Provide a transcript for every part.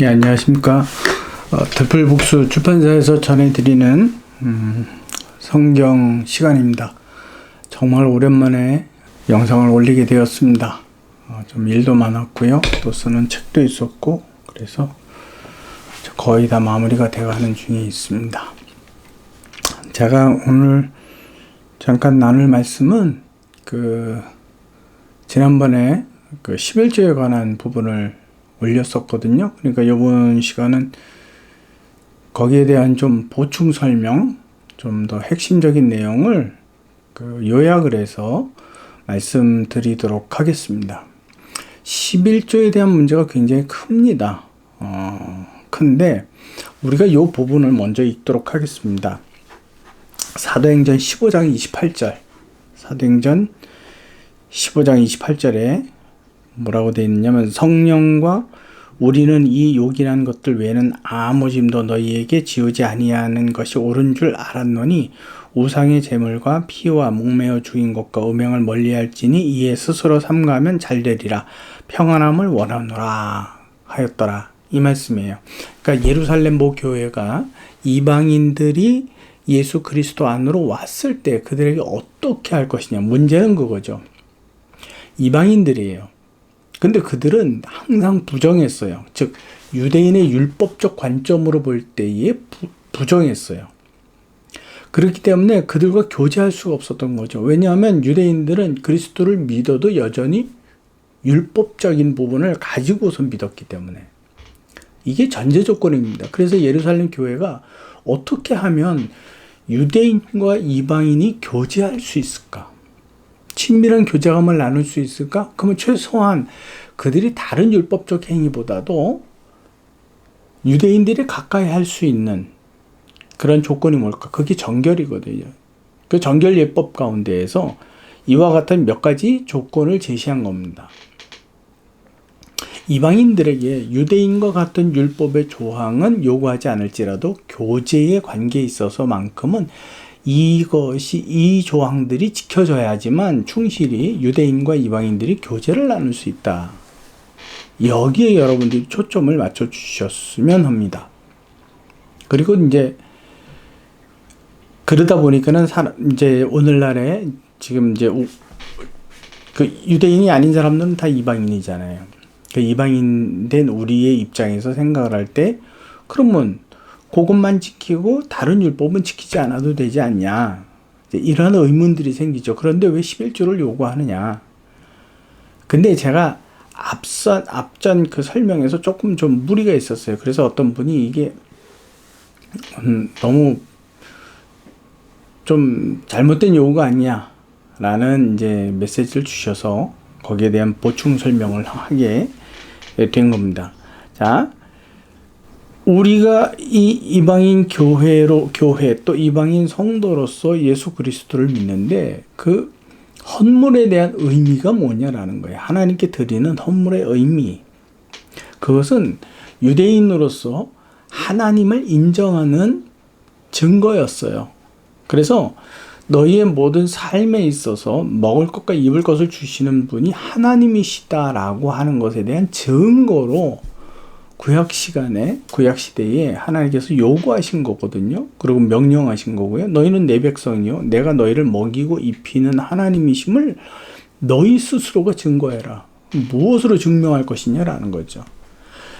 예, 안녕하십니까. 들풀북수 출판사에서 전해드리는 성경 시간입니다. 정말 오랜만에 영상을 올리게 되었습니다. 좀 일도 많았고요. 또 쓰는 책도 있었고, 그래서 거의 다 마무리가 되어가는 중에 있습니다. 제가 오늘 잠깐 나눌 말씀은 지난번에 11조에 관한 부분을 올렸었거든요. 그러니까 이번 시간은 거기에 대한 좀 보충 설명, 좀 더 핵심적인 내용을 요약을 해서 말씀드리도록 하겠습니다. 11조에 대한 문제가 굉장히 큽니다. 큰데 우리가 이 부분을 먼저 읽도록 하겠습니다. 사도행전 15장 28절, 사도행전 15장 28절에 뭐라고 되어 있냐면, 성령과 우리는 이 욕이란 것들 외에는 아무 짐도 너희에게 지우지 아니하는 것이 옳은 줄 알았노니 우상의 제물과 피와 목매어 죽인 것과 음행을 멀리할지니 이에 스스로 삼가하면 잘되리라. 평안함을 원하노라 하였더라. 이 말씀이에요. 그러니까 예루살렘 모교회가 이방인들이 예수 그리스도 안으로 왔을 때 그들에게 어떻게 할 것이냐, 문제는 그거죠. 이방인들이에요. 근데 그들은 항상 부정했어요. 즉 유대인의 율법적 관점으로 볼 때에 부정했어요. 그렇기 때문에 그들과 교제할 수가 없었던 거죠. 왜냐하면 유대인들은 그리스도를 믿어도 여전히 율법적인 부분을 가지고서 믿었기 때문에. 이게 전제 조건입니다. 그래서 예루살렘 교회가 어떻게 하면 유대인과 이방인이 교제할 수 있을까? 친밀한 교제감을 나눌 수 있을까? 그러면 최소한 그들이 다른 율법적 행위보다도 유대인들이 가까이 할 수 있는 그런 조건이 뭘까? 그게 정결이거든요. 그 정결 예법 가운데에서 이와 같은 몇 가지 조건을 제시한 겁니다. 이방인들에게 유대인과 같은 율법의 조항은 요구하지 않을지라도 교제의 관계에 있어서만큼은 이 조항들이 지켜져야지만 충실히 유대인과 이방인들이 교제를 나눌 수 있다. 여기에 여러분들이 초점을 맞춰 주셨으면 합니다. 그리고 이제 그러다 보니까는 이제 오늘날에 지금 이제 유대인이 아닌 사람들은 다 이방인이잖아요. 이방인 된 우리의 입장에서 생각을 할 때, 그러면 그것만 지키고 다른 율법은 지키지 않아도 되지 않냐, 이런 의문들이 생기죠. 그런데 왜 11조를 요구하느냐. 근데 제가 앞전 그 설명에서 조금 좀 무리가 있었어요. 그래서 어떤 분이 이게 너무 좀 잘못된 요구가 아니냐 라는 이제 메시지를 주셔서 거기에 대한 보충 설명을 하게 된 겁니다. 자, 우리가 이 이방인 교회 또 이방인 성도로서 예수 그리스도를 믿는데 그 헌물에 대한 의미가 뭐냐라는 거예요. 하나님께 드리는 헌물의 의미. 그것은 유대인으로서 하나님을 인정하는 증거였어요. 그래서 너희의 모든 삶에 있어서 먹을 것과 입을 것을 주시는 분이 하나님이시다라고 하는 것에 대한 증거로 구약 시대에 하나님께서 요구하신 거거든요. 그리고 명령하신 거고요. 너희는 내 백성이요, 내가 너희를 먹이고 입히는 하나님이심을 너희 스스로가 증거해라. 무엇으로 증명할 것이냐라는 거죠.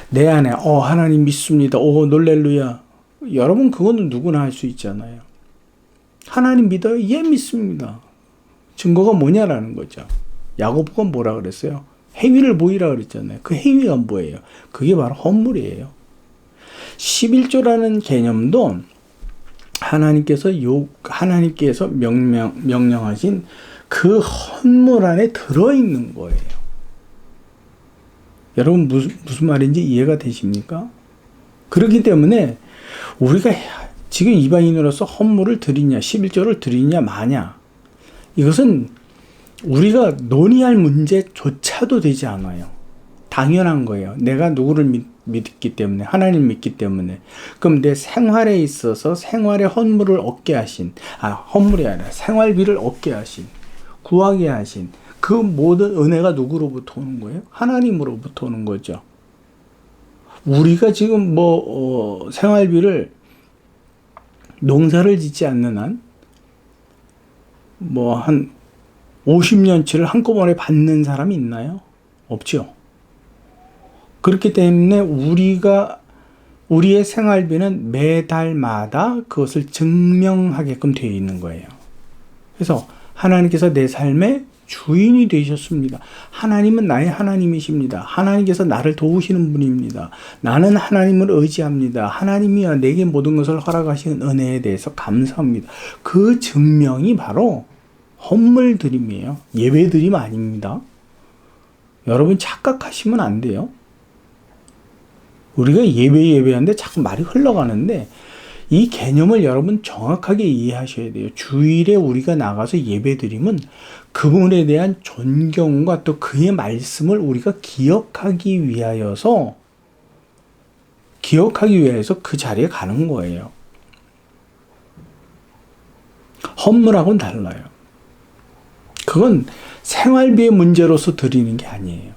내 안에 하나님 믿습니다. 놀렐루야. 여러분, 그거는 누구나 할 수 있잖아요. 하나님 믿어요? 예, 믿습니다. 증거가 뭐냐라는 거죠. 야고보가 뭐라 그랬어요? 행위를 보이라 그랬잖아요. 그 행위가 뭐예요? 그게 바로 헌물이에요. 11조라는 개념도 하나님께서 명령하신 그 헌물 안에 들어있는 거예요. 여러분, 무슨 말인지 이해가 되십니까? 그렇기 때문에 우리가 지금 이방인으로서 헌물을 드리냐, 11조를 드리냐 마냐, 이것은 우리가 논의할 문제조차도 되지 않아요. 당연한 거예요. 내가 누구를 믿기 때문에, 하나님 믿기 때문에. 그럼 내 생활에 있어서 생활의 헌물을 얻게 하신, 헌물이 아니라 생활비를 얻게 하신, 구하게 하신 그 모든 은혜가 누구로부터 오는 거예요? 하나님으로부터 오는 거죠. 우리가 지금 생활비를 농사를 짓지 않는 한, 한 50년치를 한꺼번에 받는 사람이 있나요? 없죠. 그렇기 때문에 우리의 생활비는 매달마다 그것을 증명하게끔 되어 있는 거예요. 그래서 하나님께서 내 삶의 주인이 되셨습니다. 하나님은 나의 하나님이십니다. 하나님께서 나를 도우시는 분입니다. 나는 하나님을 의지합니다. 하나님이여 내게 모든 것을 허락하시는 은혜에 대해서 감사합니다. 그 증명이 바로 헌물 드림이에요. 예배 드림 아닙니다. 여러분 착각하시면 안 돼요. 우리가 예배하는데 자꾸 말이 흘러가는데 이 개념을 여러분 정확하게 이해하셔야 돼요. 주일에 우리가 나가서 예배드림은 그분에 대한 존경과 또 그의 말씀을 우리가 기억하기 위하여서 그 자리에 가는 거예요. 헌물하고는 달라요. 그건 생활비의 문제로서 드리는 게 아니에요.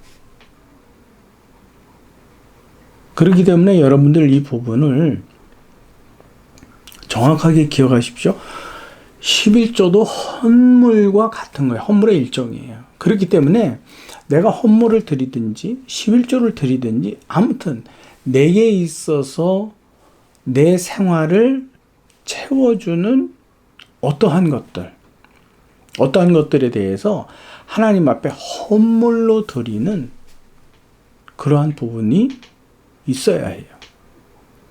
그렇기 때문에 여러분들 이 부분을 정확하게 기억하십시오. 11조도 헌물과 같은 거예요. 헌물의 일종이에요. 그렇기 때문에 내가 헌물을 드리든지 11조를 드리든지 아무튼 내게 있어서 내 생활을 채워주는 어떠한 것들에 대해서 하나님 앞에 헌물로 드리는 그러한 부분이 있어야 해요.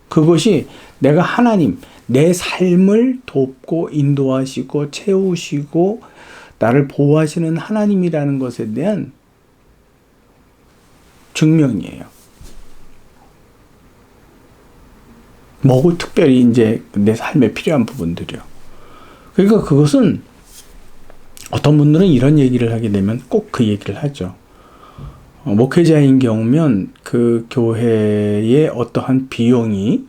그것이 내가 하나님, 내 삶을 돕고 인도하시고 채우시고 나를 보호하시는 하나님이라는 것에 대한 증명이에요. 뭐고 특별히 이제 내 삶에 필요한 부분들이요. 그러니까 그것은 어떤 분들은 이런 얘기를 하게 되면 꼭 그 얘기를 하죠. 목회자인 경우면 그 교회의 어떠한 비용이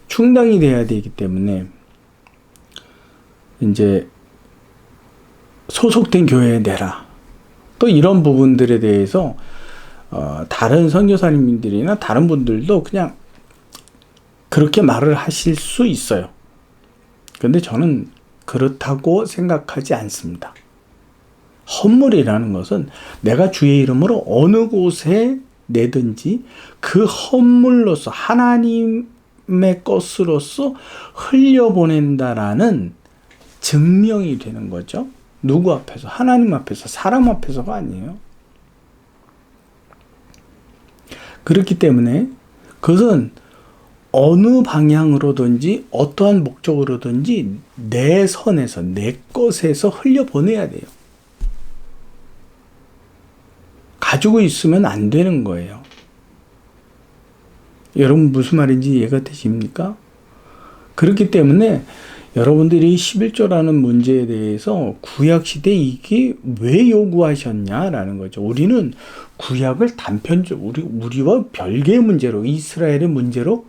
충당이 돼야 되기 때문에 이제 소속된 교회에 내라. 또 이런 부분들에 대해서 다른 선교사님들이나 다른 분들도 그냥 그렇게 말을 하실 수 있어요. 그런데 저는 그렇다고 생각하지 않습니다. 헌물이라는 것은 내가 주의 이름으로 어느 곳에 내든지 그 헌물로서 하나님의 것으로서 흘려보낸다라는 증명이 되는 거죠. 누구 앞에서? 하나님 앞에서, 사람 앞에서가 아니에요. 그렇기 때문에 그것은 어느 방향으로든지 어떠한 목적으로든지 내 선에서, 내 것에서 흘려보내야 돼요. 가지고 있으면 안 되는 거예요. 여러분 무슨 말인지 이해가 되십니까? 그렇기 때문에 여러분들이 11조라는 문제에 대해서 구약시대에 이게 왜 요구하셨냐라는 거죠. 우리는 구약을 우리와 별개의 문제로, 이스라엘의 문제로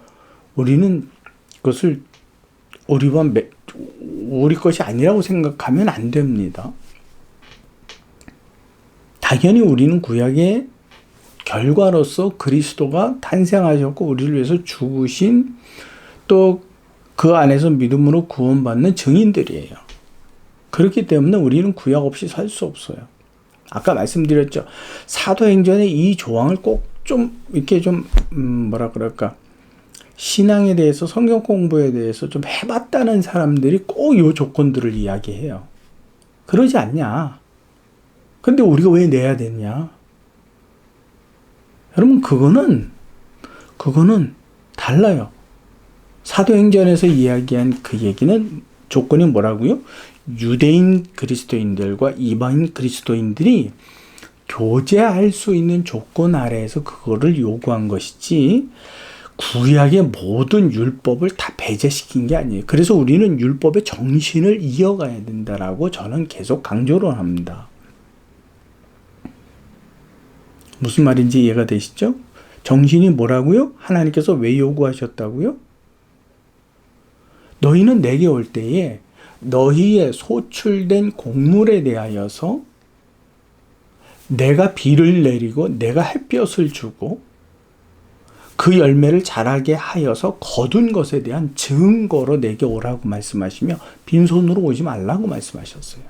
우리는 그것을 우리 것이 아니라고 생각하면 안 됩니다. 당연히 우리는 구약의 결과로서 그리스도가 탄생하셨고 우리를 위해서 죽으신 또 그 안에서 믿음으로 구원받는 증인들이에요. 그렇기 때문에 우리는 구약 없이 살 수 없어요. 아까 말씀드렸죠. 사도행전의 이 조항을 꼭 좀 이렇게 좀 신앙에 대해서 성경 공부에 대해서 좀 해봤다는 사람들이 꼭 이 조건들을 이야기해요. 그러지 않냐? 근데 우리가 왜 내야 되냐? 여러분 그거는 달라요. 사도행전에서 이야기한 그 얘기는 조건이 뭐라고요? 유대인 그리스도인들과 이방인 그리스도인들이 교제할 수 있는 조건 아래에서 그거를 요구한 것이지 구약의 모든 율법을 다 배제시킨 게 아니에요. 그래서 우리는 율법의 정신을 이어가야 된다라고 저는 계속 강조를 합니다. 무슨 말인지 이해가 되시죠? 정신이 뭐라고요? 하나님께서 왜 요구하셨다고요? 너희는 내게 올 때에 너희의 소출된 곡물에 대하여서 내가 비를 내리고 내가 햇볕을 주고 그 열매를 자라게 하여서 거둔 것에 대한 증거로 내게 오라고 말씀하시며 빈손으로 오지 말라고 말씀하셨어요.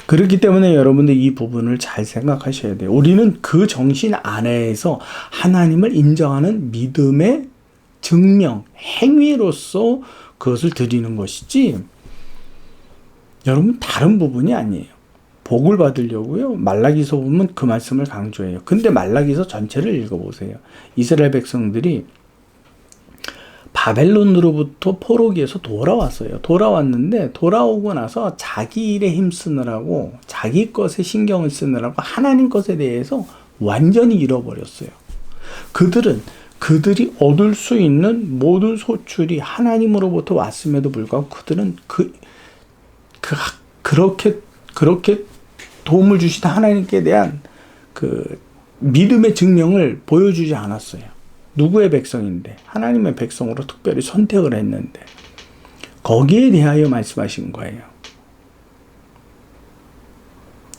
그렇기 때문에 여러분들 이 부분을 잘 생각하셔야 돼요. 우리는 그 정신 안에서 하나님을 인정하는 믿음의 증명, 행위로서 그것을 드리는 것이지 여러분 다른 부분이 아니에요. 복을 받으려고요. 말라기서 보면 그 말씀을 강조해요. 근데 말라기서 전체를 읽어보세요. 이스라엘 백성들이 바벨론으로부터 포로기에서 돌아왔어요. 돌아왔는데 돌아오고 나서 자기 일에 힘쓰느라고 자기 것에 신경을 쓰느라고 하나님 것에 대해서 완전히 잃어버렸어요. 그들이 얻을 수 있는 모든 소출이 하나님으로부터 왔음에도 불구하고 그들은 그렇게 도움을 주시다 하나님께 대한 그 믿음의 증명을 보여주지 않았어요. 누구의 백성인데 하나님의 백성으로 특별히 선택을 했는데 거기에 대하여 말씀하신 거예요.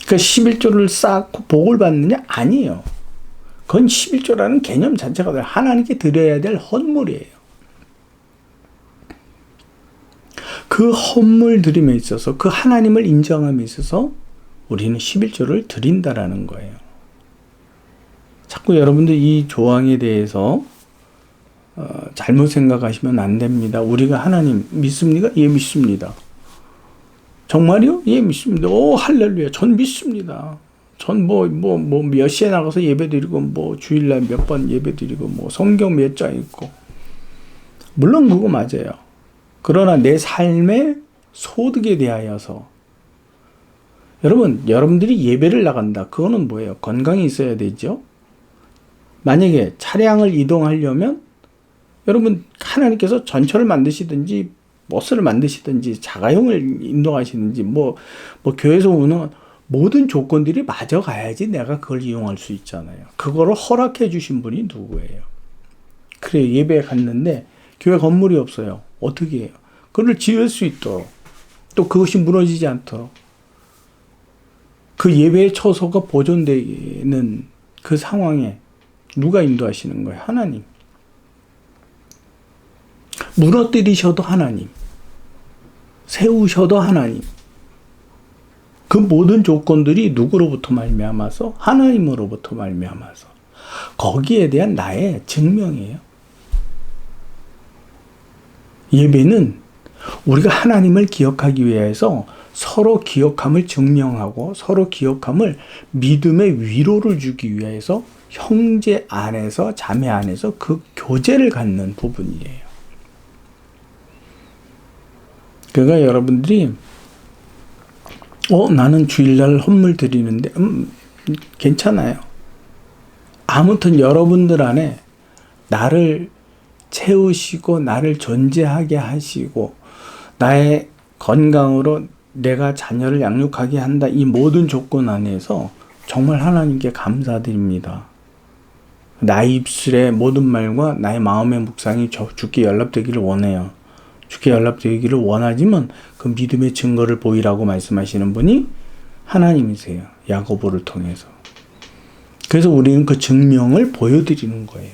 그러니까 11조를 쌓고 복을 받느냐? 아니에요. 그건 11조라는 개념 자체가 하나님께 드려야 될 헌물이에요. 그 헌물 드림에 있어서 그 하나님을 인정함에 있어서 우리는 11조를 드린다라는 거예요. 자꾸 여러분들 이 조항에 대해서 잘못 생각하시면 안 됩니다. 우리가 하나님 믿습니까? 예, 믿습니다. 정말요? 예, 믿습니다. 오, 할렐루야. 전 믿습니다. 전 몇 시에 나가서 예배 드리고, 주일날 몇 번 예배 드리고, 성경 몇 장 읽고. 물론 그거 맞아요. 그러나 내 삶의 소득에 대하여서 여러분들이 예배를 나간다. 그거는 뭐예요? 건강이 있어야 되죠? 만약에 차량을 이동하려면 여러분 하나님께서 전철을 만드시든지 버스를 만드시든지 자가용을 인도하시든지 교회에서 오는 모든 조건들이 맞아가야지 내가 그걸 이용할 수 있잖아요. 그거를 허락해 주신 분이 누구예요? 그래 예배에 갔는데 교회 건물이 없어요. 어떻게 해요? 그걸 지을 수 있도록 또 그것이 무너지지 않도록 그 예배의 처소가 보존되는 그 상황에 누가 인도하시는 거예요? 하나님. 무너뜨리셔도 하나님. 세우셔도 하나님. 그 모든 조건들이 누구로부터 말미암아서? 하나님으로부터 말미암아서. 거기에 대한 나의 증명이에요. 예배는 우리가 하나님을 기억하기 위해서 서로 기억함을 증명하고 서로 기억함을 믿음의 위로를 주기 위해서 형제 안에서 자매 안에서 그 교제를 갖는 부분이에요. 그러니까 여러분들이 나는 주일날 헌물 드리는데 괜찮아요. 아무튼 여러분들 안에 나를 채우시고 나를 존재하게 하시고 나의 건강으로 내가 자녀를 양육하게 한다. 이 모든 조건 안에서 정말 하나님께 감사드립니다. 나의 입술의 모든 말과 나의 마음의 묵상이 주께 연락되기를 원해요. 주께 연락되기를 원하지만 그 믿음의 증거를 보이라고 말씀하시는 분이 하나님이세요. 야고보를 통해서. 그래서 우리는 그 증명을 보여드리는 거예요.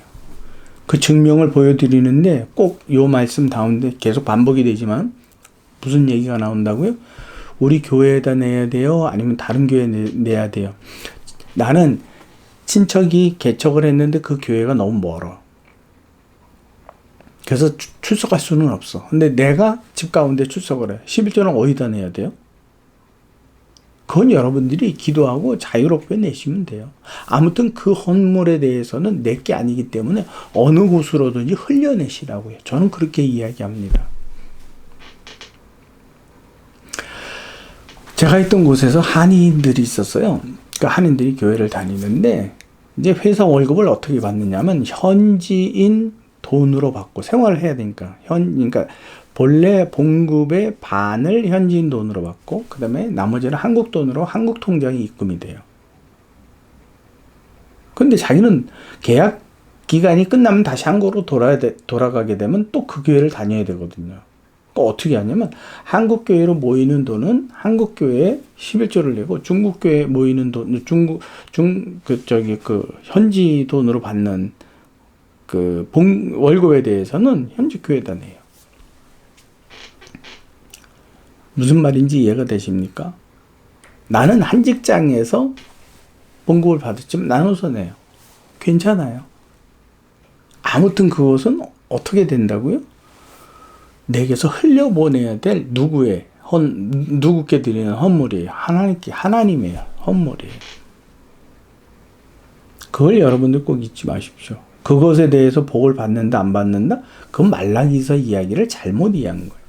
그 증명을 보여드리는데 꼭 이 말씀 가운데 계속 반복이 되지만 무슨 얘기가 나온다고요? 우리 교회에다 내야 돼요? 아니면 다른 교회에 내야 돼요? 나는 친척이 개척을 했는데 그 교회가 너무 멀어. 그래서 출석할 수는 없어. 근데 내가 집 가운데 출석을 해. 11조는 어디다 내야 돼요? 그건 여러분들이 기도하고 자유롭게 내시면 돼요. 아무튼 그 헌물에 대해서는 내 게 아니기 때문에 어느 곳으로든지 흘려내시라고요. 저는 그렇게 이야기합니다. 제가 있던 곳에서 한인들이 있었어요. 그 한인들이 교회를 다니는데 이제 회사 월급을 어떻게 받느냐면 현지인 돈으로 받고 생활을 해야 되니까 그러니까 본래 봉급의 반을 현지인 돈으로 받고 그 다음에 나머지는 한국 돈으로 한국 통장에 입금이 돼요. 근데 자기는 계약 기간이 끝나면 다시 한국으로 돌아가게 되면 또 그 교회를 다녀야 되거든요. 또 어떻게 하냐면 한국교회로 모이는 돈은 한국교회에 11조를 내고 중국교회에 모이는 돈, 현지 돈으로 받는 월급에 대해서는 현지 교회에다 내요. 무슨 말인지 이해가 되십니까? 나는 한 직장에서 봉급을 받았지만 나눠서 내요. 괜찮아요. 아무튼 그것은 어떻게 된다고요? 내게서 흘려보내야 될 누구께 드리는 헌물이에요. 하나님이에요. 헌물이에요. 그걸 여러분들 꼭 잊지 마십시오. 그것에 대해서 복을 받는다 안 받는다? 그건 말라기서 이야기를 잘못 이해한 거예요.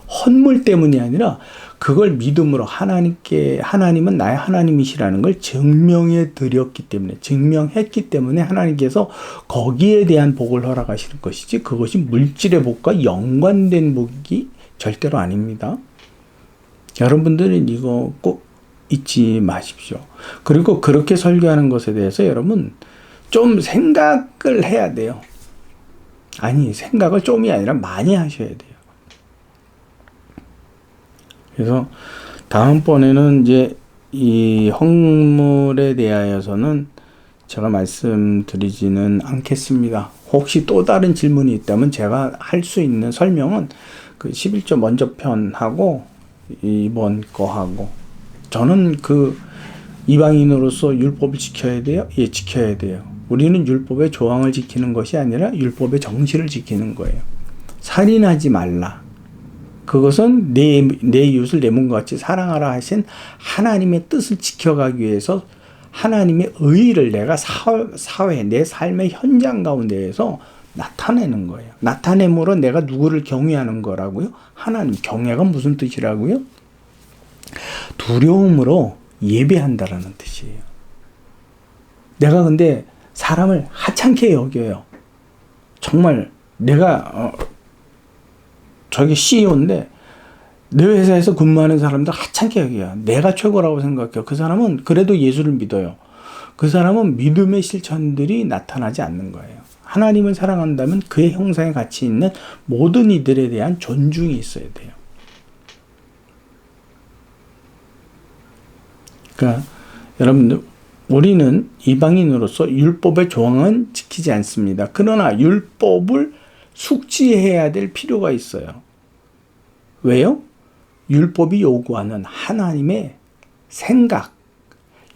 헌물 때문이 아니라 그걸 믿음으로 하나님은 나의 하나님이시라는 걸 증명했기 때문에 하나님께서 거기에 대한 복을 허락하시는 것이지, 그것이 물질의 복과 연관된 복이 절대로 아닙니다. 여러분들은 이거 꼭 잊지 마십시오. 그리고 그렇게 설교하는 것에 대해서 여러분 좀 생각을 해야 돼요. 아니, 생각을 좀이 아니라 많이 하셔야 돼요. 그래서 다음번에는 이제 이 헌물에 대하여서는 제가 말씀드리지는 않겠습니다. 혹시 또 다른 질문이 있다면 제가 할 수 있는 설명은 그 11조 먼저 편하고 이번 거하고, 저는 이방인으로서 율법을 지켜야 돼요? 예, 지켜야 돼요. 우리는 율법의 조항을 지키는 것이 아니라 율법의 정신을 지키는 거예요. 살인하지 말라. 그것은 내 이웃을 내 몸과 같이 사랑하라 하신 하나님의 뜻을 지켜가기 위해서 하나님의 의의를 내가 사회, 내 삶의 현장 가운데에서 나타내는 거예요. 나타냄으로 내가 누구를 경외하는 거라고요? 하나님. 경외가 무슨 뜻이라고요? 두려움으로 예배한다라는 뜻이에요. 내가 근데 사람을 하찮게 여겨요. 정말 내가 저기 CEO인데 내 회사에서 근무하는 사람들 하찮게 여겨요. 내가 최고라고 생각해요. 그 사람은 그래도 예수를 믿어요. 그 사람은 믿음의 실천들이 나타나지 않는 거예요. 하나님을 사랑한다면 그의 형상에 같이 있는 모든 이들에 대한 존중이 있어야 돼요. 그러니까 여러분들, 우리는 이방인으로서 율법의 조항은 지키지 않습니다. 그러나 율법을 숙지해야 될 필요가 있어요. 왜요? 율법이 요구하는 하나님의 생각,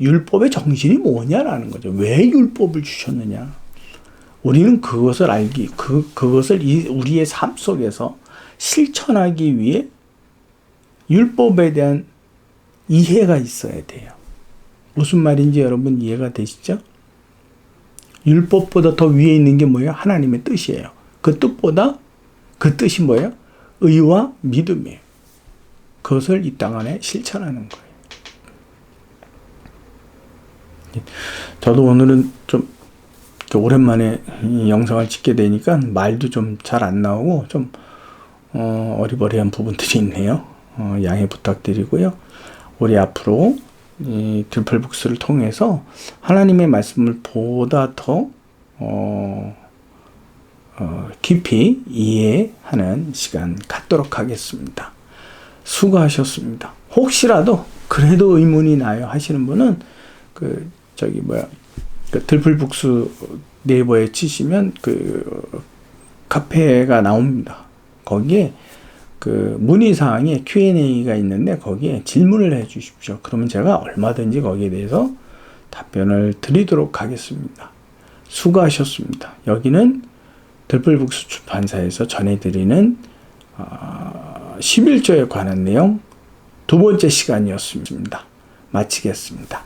율법의 정신이 뭐냐라는 거죠. 왜 율법을 주셨느냐? 우리는 그것을 그것을 우리의 삶 속에서 실천하기 위해 율법에 대한 이해가 있어야 돼요. 무슨 말인지 여러분 이해가 되시죠? 율법보다 더 위에 있는 게 뭐예요? 하나님의 뜻이에요. 그 뜻이 뭐예요? 의와 믿음이에요. 그것을 이 땅 안에 실천하는 거예요. 저도 오늘은 좀 오랜만에 이 영상을 찍게 되니까 말도 좀 잘 안 나오고 좀 어리버리한 부분들이 있네요. 양해 부탁드리고요. 우리 앞으로 이 들풀북스를 통해서 하나님의 말씀을 보다 더 깊이 이해하는 시간 갖도록 하겠습니다. 수고하셨습니다. 혹시라도 그래도 의문이 나요 하시는 분은 들풀북스 네이버에 치시면 카페가 나옵니다. 거기에 문의사항에 Q&A가 있는데 거기에 질문을 해 주십시오. 그러면 제가 얼마든지 거기에 대해서 답변을 드리도록 하겠습니다. 수고하셨습니다. 여기는 들풀북스 출판사에서 전해드리는 11조에 관한 내용 두 번째 시간이었습니다. 마치겠습니다.